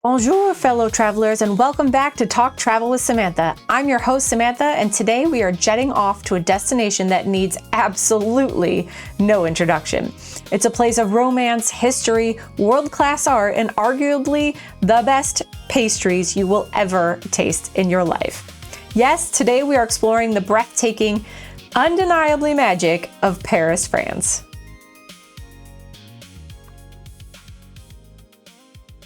Bonjour, fellow travelers, and welcome back to Talk Travel with Samantha. I'm your host, Samantha, and today we are jetting off to a destination that needs absolutely no introduction. It's a place of romance, history, world-class art, and arguably the best pastries you will ever taste in your life. Yes, today we are exploring the breathtaking, undeniably magic of Paris, France.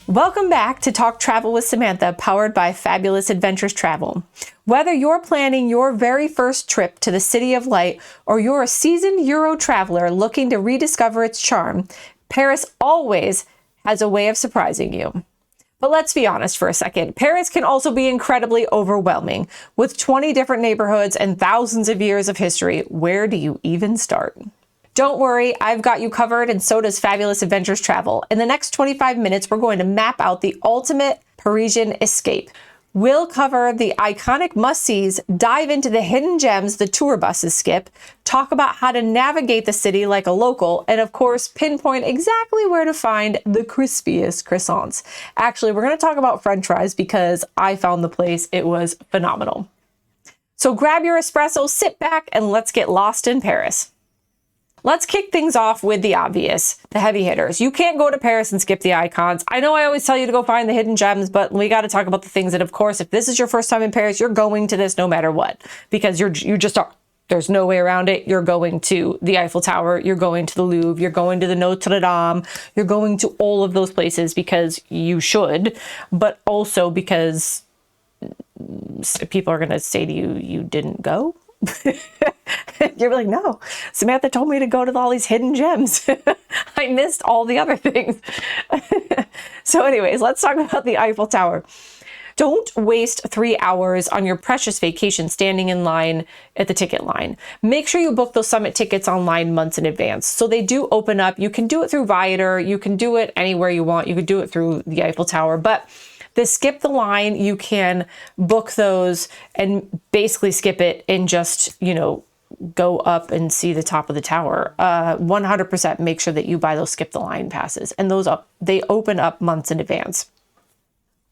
Welcome back to Talk Travel with Samantha, powered by Fabulous Adventures Travel. Whether you're planning your very first trip to the City of Light or you're a seasoned Euro traveler looking to rediscover its charm, Paris always has a way of surprising you. But let's be honest for a second, Paris can also be incredibly overwhelming. With 20 different neighborhoods and thousands of years of history, where do you even start? Don't worry, I've got you covered, and so does Fabulous Adventures Travel. In the next 25 minutes, we're going to map out the ultimate Parisian escape. We'll cover the iconic must-sees, dive into the hidden gems the tour buses skip, talk about how to navigate the city like a local, and of course, pinpoint exactly where to find the crispiest croissants. Actually, we're going to talk about French fries because I found the place. It was phenomenal. So grab your espresso, sit back, and let's get lost in Paris. Let's kick things off with the obvious, the heavy hitters. You can't go to Paris and skip the icons. I know I always tell you to go find the hidden gems, but we got to talk about the things that, of course, if this is your first time in Paris, you're going to this no matter what, because you just are. There's no way around it. You're going to the Eiffel Tower, you're going to the Louvre, you're going to the Notre-Dame, you're going to all of those places because you should, but also because people are going to say to you, you didn't go. You're like, no, Samantha told me to go to all these hidden gems. I missed all the other things. So anyways, let's talk about the Eiffel Tower. Don't waste 3 hours on your precious vacation standing in line at the ticket line. Make sure you book those summit tickets online months in advance. So they do open up. You can do it through Viator. You can do it anywhere you want. You could do it through the Eiffel Tower, but the skip the line, you can book those and basically skip it and just, go up and see the top of the tower. 100% make sure that you buy those skip the line passes, and they open up months in advance.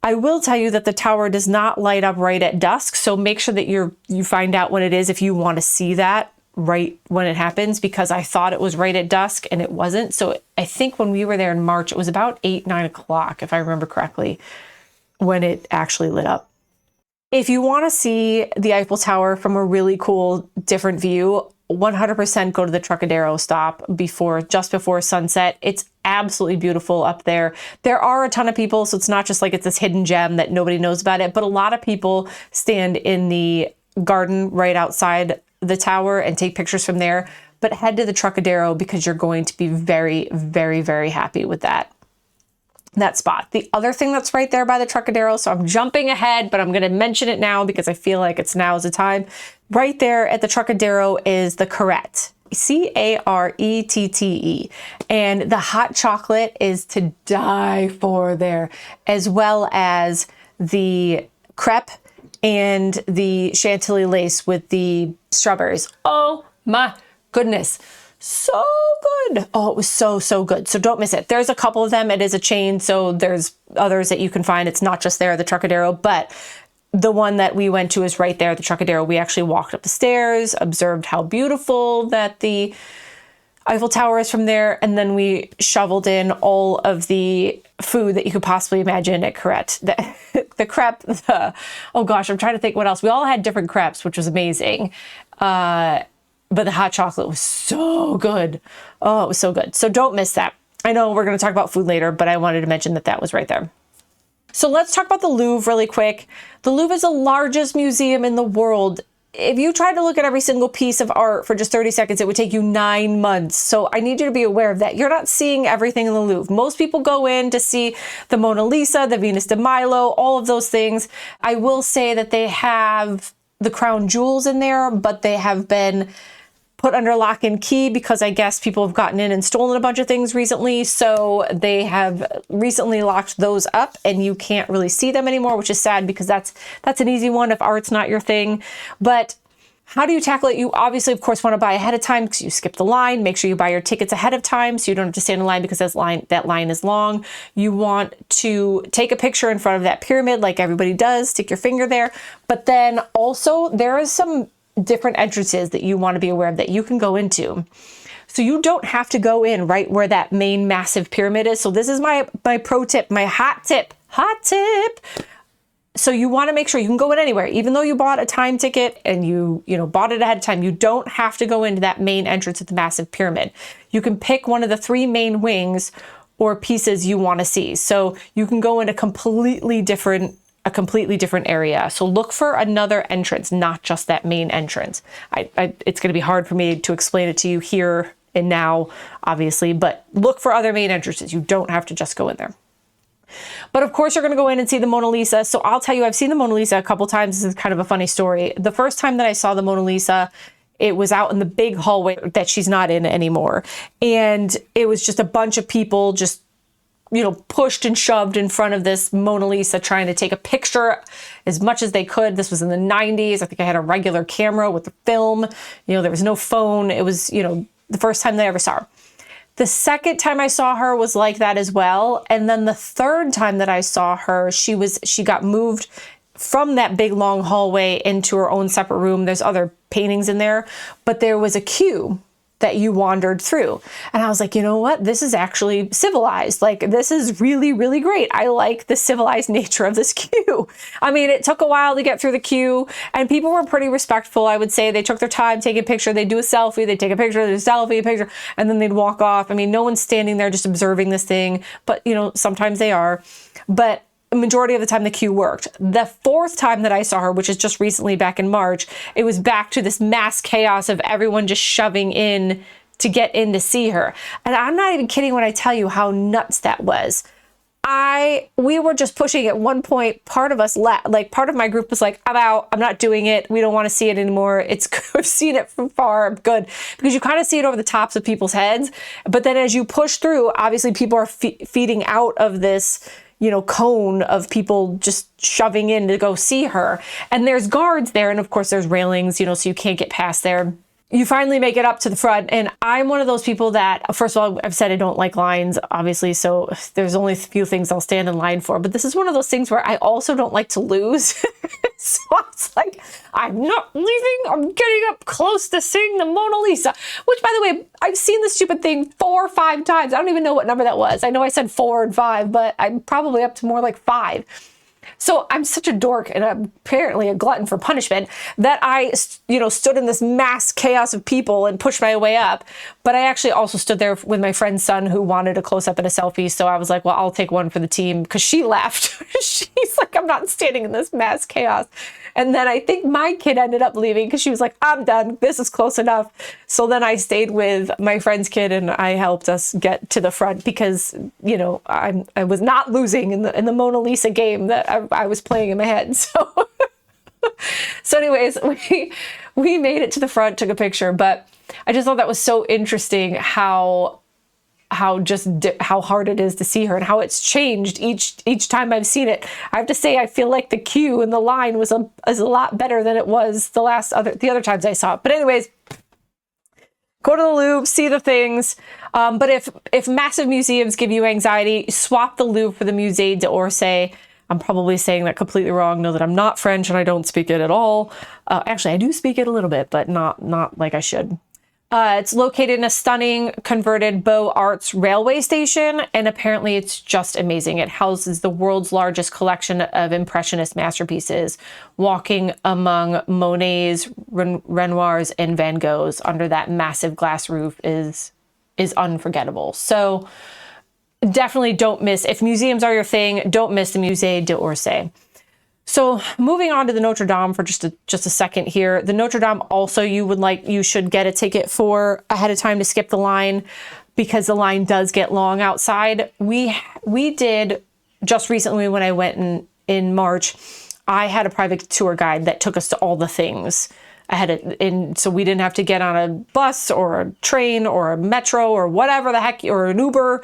I will tell you that the tower does not light up right at dusk, so make sure that you find out when it is if you want to see that right when it happens, because I thought it was right at dusk and it wasn't. So I think when we were there in March, it was about 9 o'clock, if I remember correctly, when it actually lit up. If you want to see the Eiffel Tower from a really cool, different view, 100% go to the Trocadero stop just before sunset. It's absolutely beautiful up there. There are a ton of people, so it's not just like it's this hidden gem that nobody knows about it, but a lot of people stand in the garden right outside the tower and take pictures from there. But head to the Trocadero because you're going to be very, very, very happy with that spot. The other thing that's right there by the Trocadero, so I'm jumping ahead, but I'm going to mention it now because I feel like now is the time. Right there at the Trocadero is the Carette, Carette, and the hot chocolate is to die for there, as well as the crepe and the chantilly lace with the strawberries. Oh my goodness. So good. Oh, it was so good. So don't miss it. There's a couple of them. It is a chain, so there's others that you can find. It's not just there at the Trocadero, but the one that we went to is right there at the Trocadero. We actually walked up the stairs, observed how beautiful that the Eiffel Tower is from there, and then we shoveled in all of the food that you could possibly imagine at Carette. The crepe, oh gosh, I'm trying to think what else. We all had different crepes, which was amazing. But the hot chocolate was so good. Oh, it was so good. So don't miss that. I know we're going to talk about food later, but I wanted to mention that was right there. So let's talk about the Louvre really quick. The Louvre is the largest museum in the world. If you tried to look at every single piece of art for just 30 seconds, it would take you 9 months. So I need you to be aware of that. You're not seeing everything in the Louvre. Most people go in to see the Mona Lisa, the Venus de Milo, all of those things. I will say that they have the crown jewels in there, but they have been put under lock and key because I guess people have gotten in and stolen a bunch of things recently. So they have recently locked those up and you can't really see them anymore, which is sad because that's an easy one if art's not your thing. But How do you tackle it? You obviously, of course, want to buy ahead of time because you skip the line. Make sure you buy your tickets ahead of time so you don't have to stand in line because that line is long. You want to take a picture in front of that pyramid like everybody does. Stick your finger there. But then also there is some different entrances that you want to be aware of that you can go into. So you don't have to go in right where that main massive pyramid is. So this is my pro tip, my hot tip. So you want to make sure you can go in anywhere, even though you bought a time ticket and you bought it ahead of time. You don't have to go into that main entrance of the massive pyramid. You can pick one of the 3 main wings or pieces you want to see. So you can go in a completely different area. So look for another entrance, not just that main entrance. It's going to be hard for me to explain it to you here and now, obviously, but look for other main entrances. You don't have to just go in there. But of course, you're going to go in and see the Mona Lisa. So I'll tell you, I've seen the Mona Lisa a couple times. This is kind of a funny story. The first time that I saw the Mona Lisa, it was out in the big hallway that she's not in anymore. And it was just a bunch of people just, pushed and shoved in front of this Mona Lisa trying to take a picture as much as they could. This was in the 90s. I think I had a regular camera with the film. There was no phone. It was, the first time that I ever saw her. The second time I saw her was like that as well. And then the third time that I saw her, she got moved from that big long hallway into her own separate room. There's other paintings in there, but there was a queue that you wandered through. And I was like, you know what? This is actually civilized. Like, this is really, really great. I like the civilized nature of this queue. I mean, it took a while to get through the queue and people were pretty respectful. I would say they took their time, take a picture, they do a selfie, they take a picture, they do a selfie, a picture, and then they'd walk off. I mean, no one's standing there just observing this thing, but sometimes they are. But majority of the time the queue worked. The fourth time that I saw her, which is just recently back in March, it was back to this mass chaos of everyone just shoving in to get in to see her. And I'm not even kidding when I tell you how nuts that was. We were just pushing at one point. Part of us part of my group was like, I'm out. I'm not doing it. We don't want to see it anymore. I've seen it from far. I'm good. Because you kind of see it over the tops of people's heads. But then as you push through, obviously people are feeding out of this cone of people just shoving in to go see her. And there's guards there. And of course there's railings, so you can't get past there. You finally make it up to the front. And I'm one of those people that, first of all, I've said I don't like lines, obviously. So there's only a few things I'll stand in line for. But this is one of those things where I also don't like to lose. So it's like, I'm not leaving. I'm getting up close to seeing the Mona Lisa, which, by the way, I've seen this stupid thing 4 or 5 times. I don't even know what number that was. I know I said 4 and 5, but I'm probably up to more like 5. So I'm such a dork and I'm apparently a glutton for punishment that I, stood in this mass chaos of people and pushed my way up. But I actually also stood there with my friend's son who wanted a close up and a selfie. So I was like, well, I'll take one for the team because she left. She's like, I'm not standing in this mass chaos. And then I think my kid ended up leaving because she was like, I'm done. This is close enough. So then I stayed with my friend's kid and I helped us get to the front because, I was not losing in the Mona Lisa game that I was playing in my head. So anyways, we made it to the front, took a picture, but I just thought that was so interesting how hard it is to see her and how it's changed each time I've seen it. I have to say, I feel like the queue and the line is a lot better than it was the other times I saw it. But anyways, go to the Louvre, see the things. But if massive museums give you anxiety, swap the Louvre for the Musée d'Orsay. I'm probably saying that completely wrong. Know that I'm not French and I don't speak it at all. Actually, I do speak it a little bit, but not like I should. It's located in a stunning converted Beaux Arts railway station, and apparently it's just amazing. It houses the world's largest collection of Impressionist masterpieces, walking among Monet's, Renoir's, and Van Gogh's under that massive glass roof is unforgettable. So definitely don't miss, if museums are your thing, don't miss the Musée d'Orsay. So moving on to the Notre-Dame for just a second here. The Notre-Dame also you should get a ticket for ahead of time to skip the line because the line does get long outside. We did just recently when I went in March, I had a private tour guide that took us to all the things so we didn't have to get on a bus or a train or a metro or whatever the heck, or an Uber.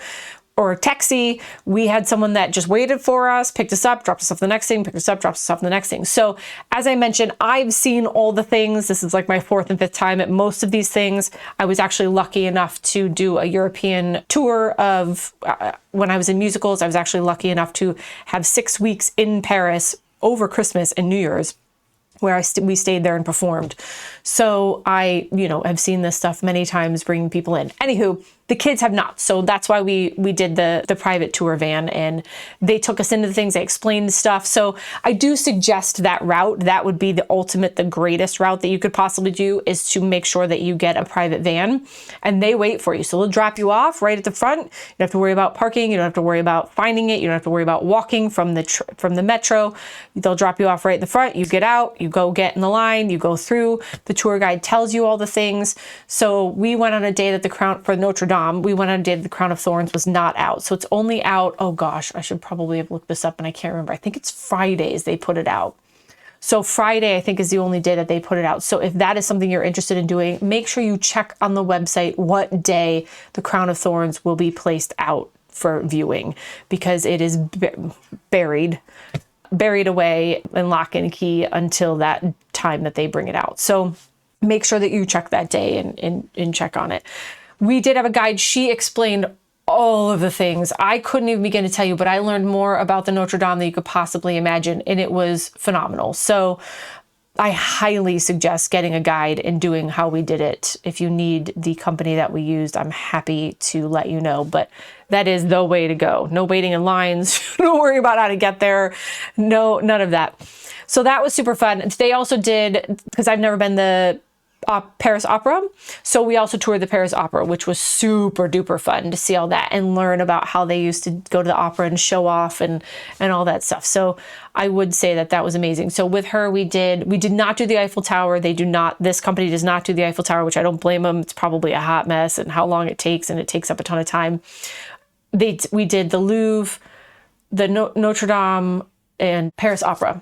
or taxi. We had someone that just waited for us, picked us up, dropped us off the next thing, picked us up, dropped us off the next thing. So as I mentioned, I've seen all the things. This is like my 4th and 5th time at most of these things. I was actually lucky enough to do a European tour of, when I was in musicals, I was actually lucky enough to have 6 weeks in Paris over Christmas and New Year's, where we stayed there and performed. So I, have seen this stuff many times, bringing people in. Anywho, the kids have not. So that's why we did the private tour van, and they took us into the things, they explained stuff. So I do suggest that route. That would be the greatest route that you could possibly do, is to make sure that you get a private van and they wait for you. So they'll drop you off right at the front. You don't have to worry about parking. You don't have to worry about finding it. You don't have to worry about walking from the metro. They'll drop you off right at the front. You get out, you go get in the line, you go through. The tour guide tells you all the things. So we went on a day that for Notre-Dame, we went on a day that the Crown of Thorns was not out. So it's only out, oh gosh, I should probably have looked this up and I can't remember. I think it's Fridays they put it out. So Friday, I think, is the only day that they put it out. So if that is something you're interested in doing, make sure you check on the website what day the Crown of Thorns will be placed out for viewing, because it is buried away in lock and key until that time that they bring it out. So make sure that you check that day and check on it. We did have a guide. She explained all of the things. I couldn't even begin to tell you, but I learned more about the Notre-Dame than you could possibly imagine, and it was phenomenal. So I highly suggest getting a guide and doing how we did it. If you need the company that we used, I'm happy to let you know, but that is the way to go. No waiting in lines. Don't worry about how to get there. No, none of that. So that was super fun. They also did, because I've never been the Paris Opera. So we also toured the Paris Opera, which was super duper fun to see all that and learn about how they used to go to the opera and show off and all that stuff. So I would say that was amazing. So with her, we did not do the Eiffel Tower. This company does not do the Eiffel Tower, which I don't blame them. It's probably a hot mess and how long it takes, and it takes up a ton of time. We did the Louvre, the Notre-Dame, and Paris Opera.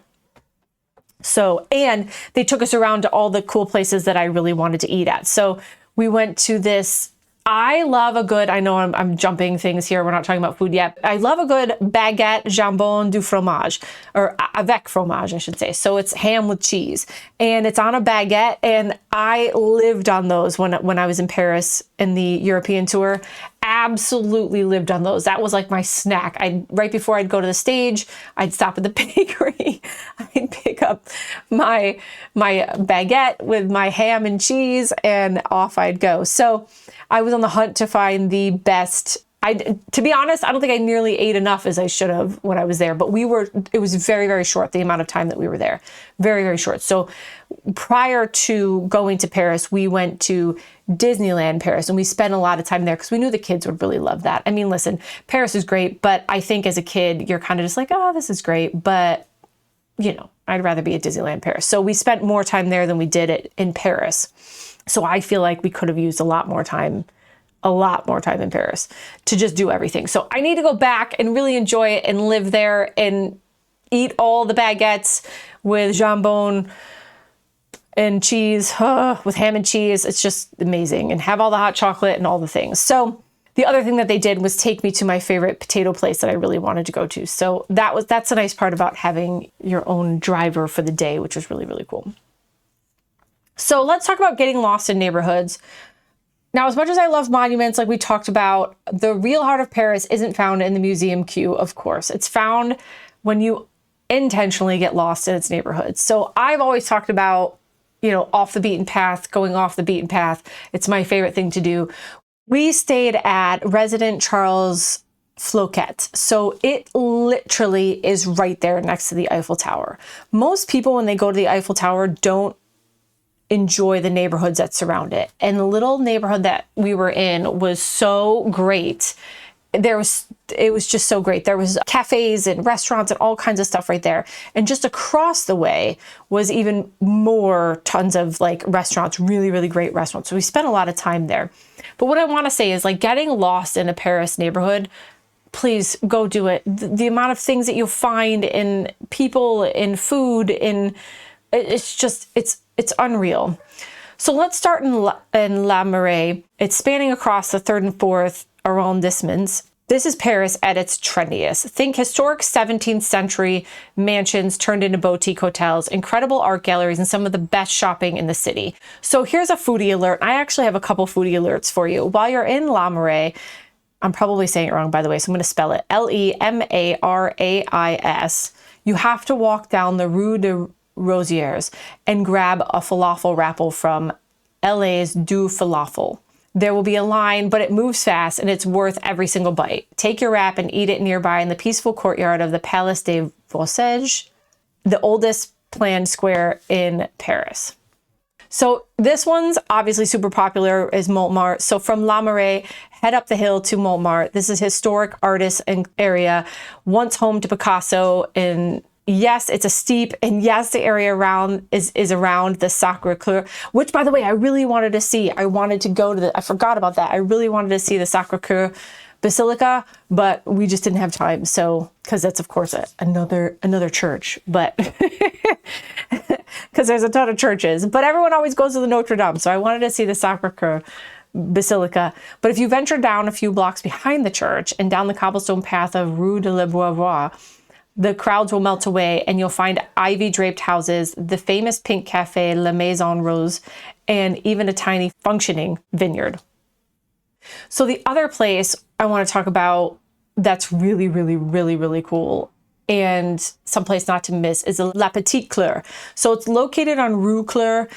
So, and they took us around to all the cool places that I really wanted to eat at. So we went to this, I know I'm jumping things here. We're not talking about food yet. I love a good baguette jambon du fromage, or avec fromage, I should say. So it's ham with cheese, and it's on a baguette. And I lived on those when I was in Paris in the European tour. Absolutely lived on those. That was like my snack. Right before I'd go to the stage, I'd stop at the bakery. I'd pick up my baguette with my ham and cheese, and off I'd go. So I was on the hunt to find the best. To be honest, I don't think I nearly ate enough as I should have when I was there, but it was very, very short, the amount of time that we were there. Very, very short. So prior to going to Paris, we went to Disneyland Paris, and we spent a lot of time there because we knew the kids would really love that. I mean, listen, Paris is great, but I think as a kid, you're kind of just like, oh, this is great, but I'd rather be at Disneyland Paris. So we spent more time there than we did in Paris. So I feel like we could have used a lot more time in Paris to just do everything. So I need to go back and really enjoy it and live there and eat all the baguettes with jambon and cheese, with ham and cheese. It's just amazing, and have all the hot chocolate and all the things. So the other thing that they did was take me to my favorite potato place that I really wanted to go to. So that's a nice part about having your own driver for the day, which was really, really cool. So let's talk about getting lost in neighborhoods. Now, as much as I love monuments, like we talked about, the real heart of Paris isn't found in the museum queue, of course. It's found when you intentionally get lost in its neighborhoods. So I've always talked about, off the beaten path, going off the beaten path. It's my favorite thing to do. We stayed at Resident Charles Fouquet. So it literally is right there next to the Eiffel Tower. Most people, when they go to the Eiffel Tower, don't enjoy the neighborhoods that surround it. And the little neighborhood that we were in was so great. It was just so great. There was cafes and restaurants and all kinds of stuff right there. And just across the way was even more tons of like restaurants, really, really great restaurants. So we spent a lot of time there. But what I want to say is, like, getting lost in a Paris neighborhood, please go do it. The amount of things that you'll find in people, in food, it's unreal. So let's start in La Marais. It's spanning across the 3rd and 4th arrondissements. This is Paris at its trendiest. Think historic 17th century mansions turned into boutique hotels, incredible art galleries, and some of the best shopping in the city. So here's a foodie alert. I actually have a couple foodie alerts for you. While you're in La Marais, I'm probably saying it wrong, by the way, so I'm going to spell it Lemarais. You have to walk down the Rue de Rosières and grab a falafel wrapple from LA's Du Falafel. There will be a line, but it moves fast and it's worth every single bite. Take your wrap and eat it nearby in the peaceful courtyard of the Place des Vosges, the oldest planned square in Paris. So this one's obviously super popular, is Montmartre. So from La Marais, head up the hill to Montmartre. This is historic artist area, once home to Picasso. And yes, it's a steep, and yes, the area around is around the Sacré-Cœur, which, by the way, I really wanted to see. I wanted to go to I forgot about that. I really wanted to see the Sacré-Cœur Basilica, but we just didn't have time. So, because that's of course another church, but because there's a ton of churches, but everyone always goes to the Notre-Dame. So I wanted to see the Sacré-Cœur Basilica. But if you venture down a few blocks behind the church and down the cobblestone path of Rue de la Beauvoir, the crowds will melt away and you'll find ivy-draped houses, the famous pink cafe La Maison Rose, and even a tiny functioning vineyard. So the other place I want to talk about that's really, really, really, really cool and someplace not to miss is La Petite Claire. So it's located on Rue Claire,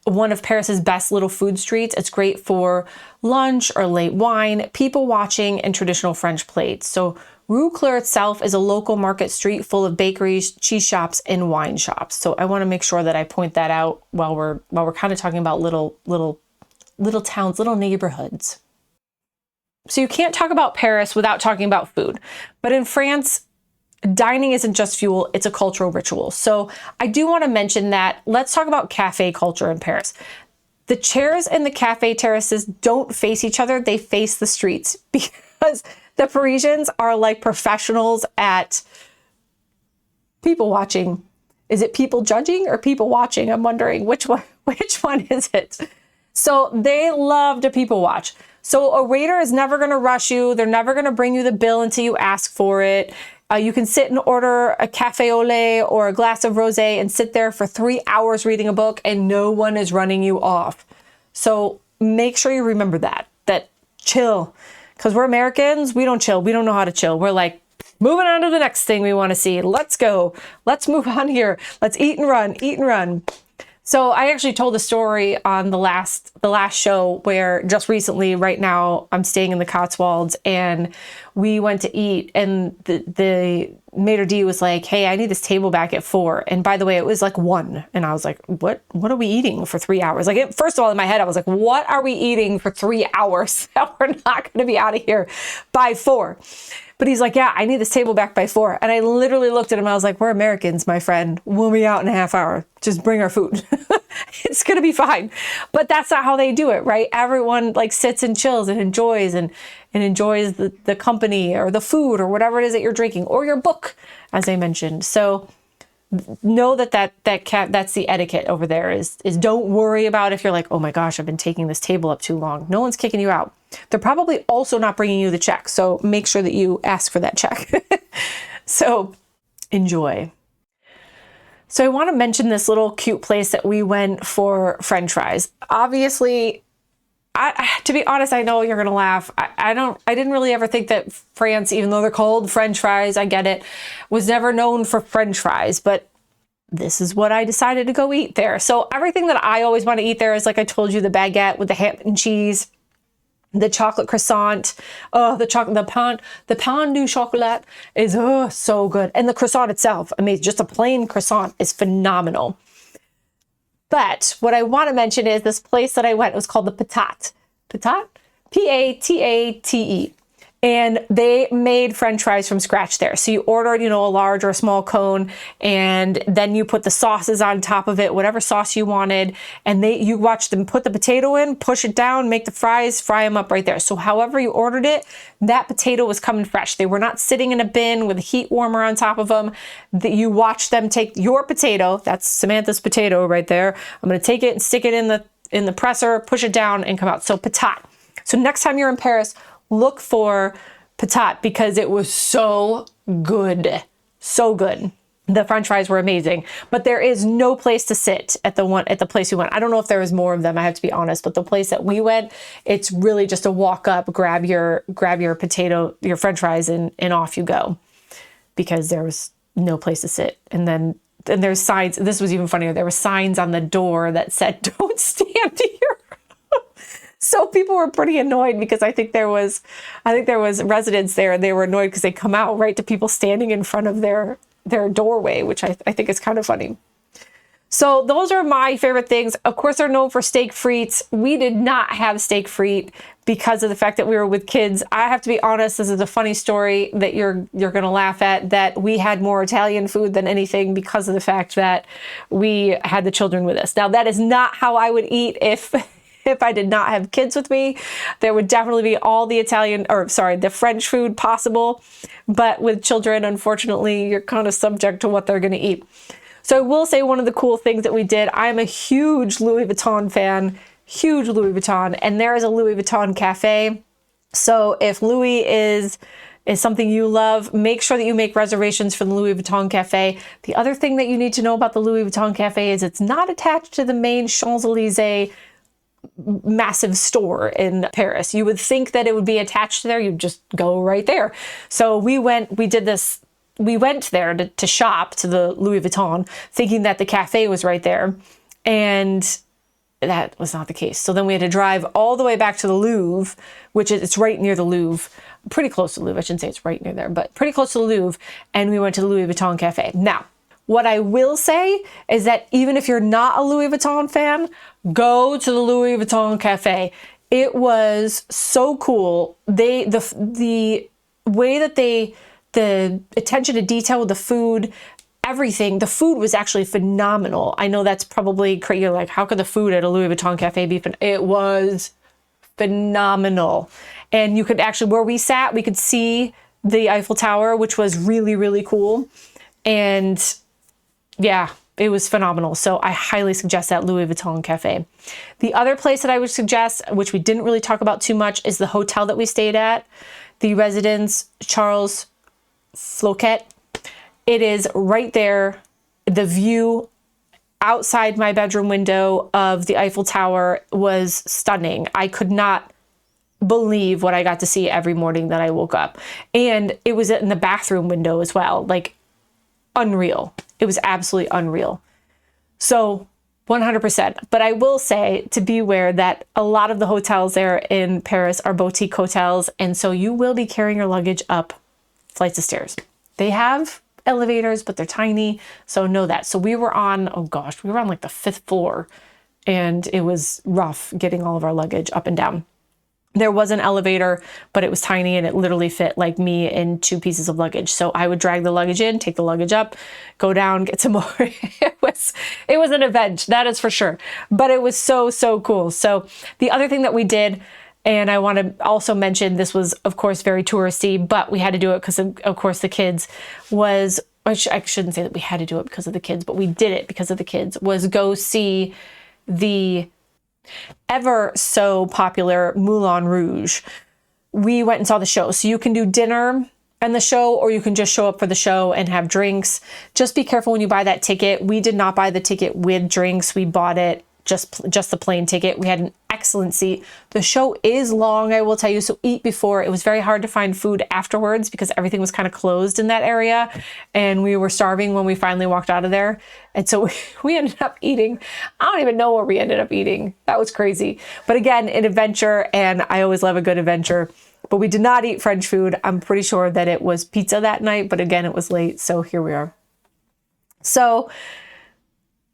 one of Paris's best little food streets. It's great for lunch or late wine, people watching, and traditional French plates. So Rue Claire itself is a local market street full of bakeries, cheese shops, and wine shops. So I want to make sure that I point that out while we're kind of talking about little towns, little neighborhoods. So you can't talk about Paris without talking about food. But in France, dining isn't just fuel, it's a cultural ritual. So I do want to mention that. Let's talk about cafe culture in Paris. The chairs in the cafe terraces don't face each other, they face the streets, because the Parisians are like professionals at people watching. Is it people judging or people watching? I'm wondering which one is it? So they love to people watch. So a waiter is never going to rush you. They're never going to bring you the bill until you ask for it. You can sit and order a café au lait or a glass of rosé and sit there for 3 hours reading a book and no one is running you off. So make sure you remember that chill. Because we're Americans, we don't chill. We don't know how to chill. We're like, moving on to the next thing we want to see. Let's go. Let's move on here. Let's eat and run. So I actually told a story on the last show where just recently, right now, I'm staying in the Cotswolds and we went to eat and the maitre d' was like, hey, I need this table back at 4. And by the way, it was like 1. And I was like, what are we eating for 3 hours? Like, first of all, in my head, I was like, what are we eating for 3 hours that we're not going to be out of here by 4? But he's like, yeah, I need this table back by 4. And I literally looked at him. I was like, we're Americans, my friend. We'll be out in a half hour. Just bring our food. It's going to be fine. But that's not how they do it, right? Everyone like sits and chills and enjoys and enjoys the company or the food or whatever it is that you're drinking or your book, as I mentioned. So know that's the etiquette over there is don't worry about if you're like, oh my gosh, I've been taking this table up too long. No one's kicking you out. They're probably also not bringing you the check. So make sure that you ask for that check. So enjoy. So I want to mention this little cute place that we went for French fries. Obviously, to be honest, I know you're going to laugh. I didn't really ever think that France, even though they're called French fries, I get it, was never known for French fries, but this is what I decided to go eat there. So everything that I always want to eat there is, like I told you, the baguette with the ham and cheese, the chocolate croissant, the pain du chocolat is so good. And the croissant itself, I mean, just a plain croissant is phenomenal. But what I want to mention is this place that I went, it was called the Patate. Patate? Patate. And they made French fries from scratch there. So you ordered, a large or a small cone, and then you put the sauces on top of it, whatever sauce you wanted. And you watch them put the potato in, push it down, make the fries, fry them up right there. So however you ordered it, that potato was coming fresh. They were not sitting in a bin with a heat warmer on top of them. You watch them take your potato, that's Samantha's potato right there. I'm going to take it and stick it in the presser, push it down and come out. So patate. So next time you're in Paris, look for patat because it was so good. So good. The French fries were amazing, but there is no place to sit at the place we went. I don't know if there was more of them, I have to be honest, but the place that we went, it's really just a walk up, grab your potato, your French fries, and off you go, because there was no place to sit. And there's signs. This was even funnier. There were signs on the door that said, "Don't stand here." So people were pretty annoyed because I think there was residents there, and they were annoyed because they come out right to people standing in front of their doorway, which I think is kind of funny. So those are my favorite things. Of course, they're known for steak frites. We did not have steak frite because of the fact that we were with kids. I have to be honest, this is a funny story that you're going to laugh at, that we had more Italian food than anything because of the fact that we had the children with us. Now, that is not how I would eat if I did not have kids with me. There would definitely be all the the French food possible. But with children, unfortunately, you're kind of subject to what they're going to eat. So I will say one of the cool things that we did, I'm a huge Louis Vuitton fan, huge Louis Vuitton, and there is a Louis Vuitton cafe. So if Louis is something you love, make sure that you make reservations for the Louis Vuitton cafe. The other thing that you need to know about the Louis Vuitton cafe is it's not attached to the main Champs-Elysees massive store in Paris. You would think that it would be attached there. You'd just go right there. So we went there to shop to the Louis Vuitton, thinking that the cafe was right there. And that was not the case. So then we had to drive all the way back to the Louvre, which it's right near the Louvre, pretty close to the Louvre. I shouldn't say it's right near there, but pretty close to the Louvre. And we went to the Louis Vuitton cafe. Now, what I will say is that even if you're not a Louis Vuitton fan, go to the Louis Vuitton cafe. It was so cool. The way that the attention to detail with the food, everything, the food was actually phenomenal. I know that's probably crazy. You're like, how could the food at a Louis Vuitton cafe be? It was phenomenal. And you could actually, where we sat, we could see the Eiffel Tower, which was really, really cool. And yeah, it was phenomenal. So I highly suggest that Louis Vuitton cafe. The other place that I would suggest, which we didn't really talk about too much, is the hotel that we stayed at, the Residence Charles Fouquet. It is right there. The view outside my bedroom window of the Eiffel Tower was stunning. I could not believe what I got to see every morning that I woke up. And it was in the bathroom window as well. Like, unreal. It was absolutely unreal. So 100%. But I will say to beware that a lot of the hotels there in Paris are boutique hotels. And so you will be carrying your luggage up flights of stairs. They have elevators, but they're tiny. So know that. So we were on like the 5th floor, and it was rough getting all of our luggage up and down. There was an elevator, but it was tiny and it literally fit like me in 2 pieces of luggage. So I would drag the luggage in, take the luggage up, go down, get some more. It was an event, that is for sure. But it was so, so cool. So the other thing that we did, and I want to also mention, this was of course very touristy, but we had to do it because of course the kids, I shouldn't say that we had to do it because of the kids, but we did it because of the kids, was go see the ever so popular Moulin Rouge. We went and saw the show. So you can do dinner and the show, or you can just show up for the show and have drinks. Just be careful when you buy that ticket. We did not buy the ticket with drinks. We bought it just the plain ticket. We had an excellent seat. The show is long, I will tell you, so eat before. It was very hard to find food afterwards because everything was kind of closed in that area, and we were starving when we finally walked out of there. And so we ended up eating. I don't even know what we ended up eating. That was crazy. But again, an adventure, and I always love a good adventure. But we did not eat French food. I'm pretty sure that it was pizza that night, but again, it was late, so here we are. So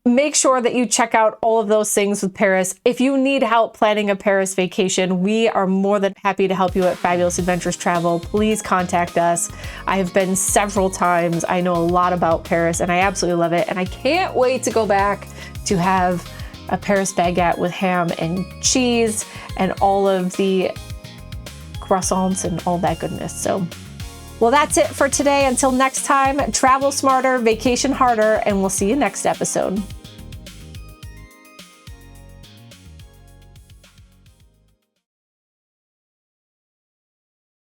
make sure that you check out all of those things with Paris. If you need help planning a Paris vacation, we are more than happy to help you at Fabulous Adventures Travel. Please contact us. I have been several times. I know a lot about Paris and I absolutely love it. And I can't wait to go back to have a Paris baguette with ham and cheese and all of the croissants and all that goodness. So, well, that's it for today. Until next time, travel smarter, vacation harder, and we'll see you next episode.